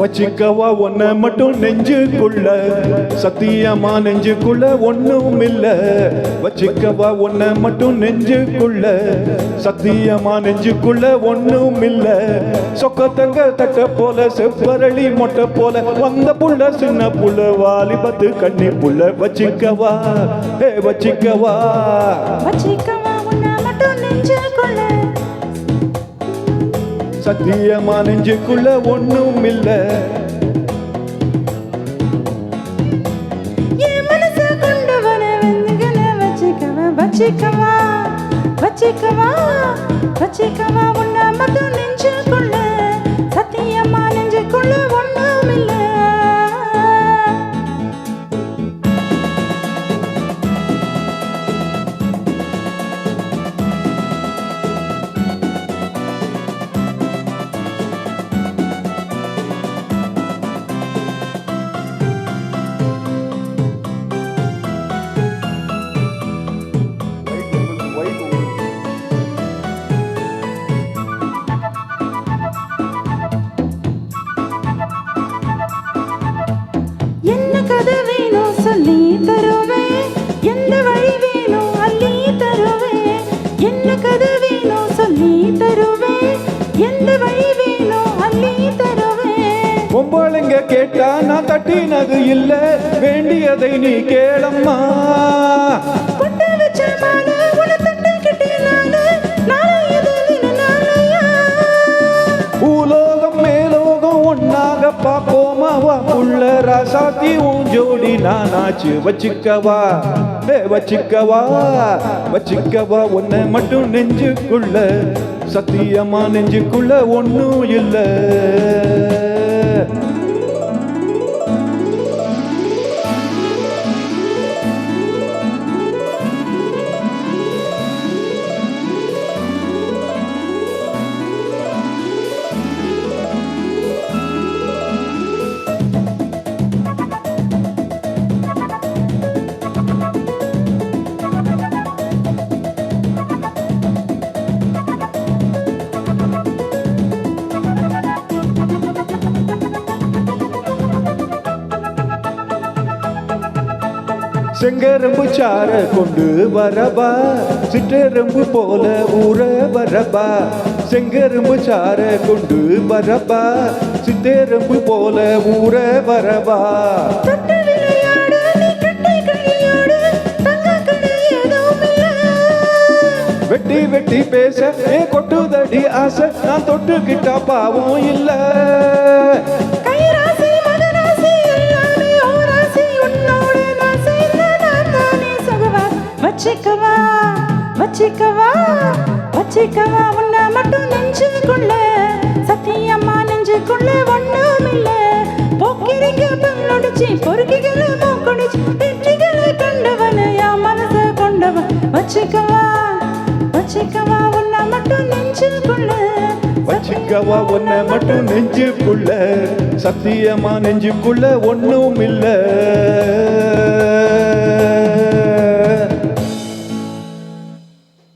வச்சிக்கவா ஒன்ன மட்டும் நெஞ்சுக்குள்ள சத்தியமா நெஞ்சுக்குள்ள ஒண்ணும் இல்ல வச்சிக்கவா ஒன்ன மட்டும் நெஞ்சுக்குள்ள சத்தியமா நெஞ்சுக்குள்ள ஒண்ணும் இல்ல சொக்கத்தங்க தட்ட போல செப்பரளி மொட்டை போல வந்த புள்ள சின்ன புள்ள வாலிபத்து கண்ணி புள்ள வச்சிக்கவா வச்சிக்கவா உன்னை மட்டும் நெஞ்சுக்குள்ள சத்தியமா நெஞ்சுக்குள்ள ஒண்ணும் இல்ல என் மனச கொண்டு வர வந்துகள வச்சிக்கவா உன்னை மட்டும் நெஞ்சுக்குள்ள சத்தியமா நெஞ்சுக்குள்ள ஒண்ணும் இல்ல என்ன கதை வேணும் சொல்லி தருவேன் எந்த வழி வேணும் அள்ளி தருவேன் என்ன கதை வேணும் சொல்லி தருவேன் எந்த வழி வேணும் அள்ளி தருவேன் பொம்பளைங்க கேட்டா நான் தட்டினது இல்ல வேண்டியதை நீ கேளம்மா கொண்டு வச்ச மாலை உன தட்டு கிட்டே நாளை எதிரின நாளையா பூலோகம் மேலோகம் ஒன்னாக பாப்போமா வா புள்ள ராசாத்தி உன் ஜோடி நானாச்சு வச்சிக்கவா வச்சிக்கவா உன்னை மட்டும் நெஞ்சுக்குள்ள சத்தியமா நெஞ்சுக்குள்ள ஒண்ணும் இல்ல செங்கரம்பு சார கொண்டு வரபா சிற்றெரும்பு போல ஊற வரபா செங்கரும்பு சார கொண்டு வரபா சித்தெரும்பு போல ஊற வரபா தொட்டு விளையாடு நீ கட்டை களியாடு தங்க கடை ஏதும் இல்ல வெட்டி வெட்டி பேச கொட்டுதடி ஆசை நான் தொட்டுக்கிட்டா பாவம் இல்ல கைராசி மகராசி எல்லாமே ஓராசி உன்னோட நான் சேர்ந்த நான் தானே சகவா வச்சிக்கவா உன்னை மட்டும் நெஞ்சுக்குள்ள சத்தியம்மா நெஞ்சுக்குள்ள ஒண்ணும் இல்ல போக்கிரிங்க பல்லொடிச்சு பொறுக்கிகளை மூக்கொடிச்சு வெற்றிகளை கண்டவன் என் மனச கொண்டவன் வச்சிக்கவா உன்னை மட்டும் நெஞ்சுக்குள்ள வச்சிக்கவா உன்னை மட்டும் நெஞ்சுக்குள்ள சத்தியமா நெஞ்சுக்குள்ள ஒண்ணும் இல்ல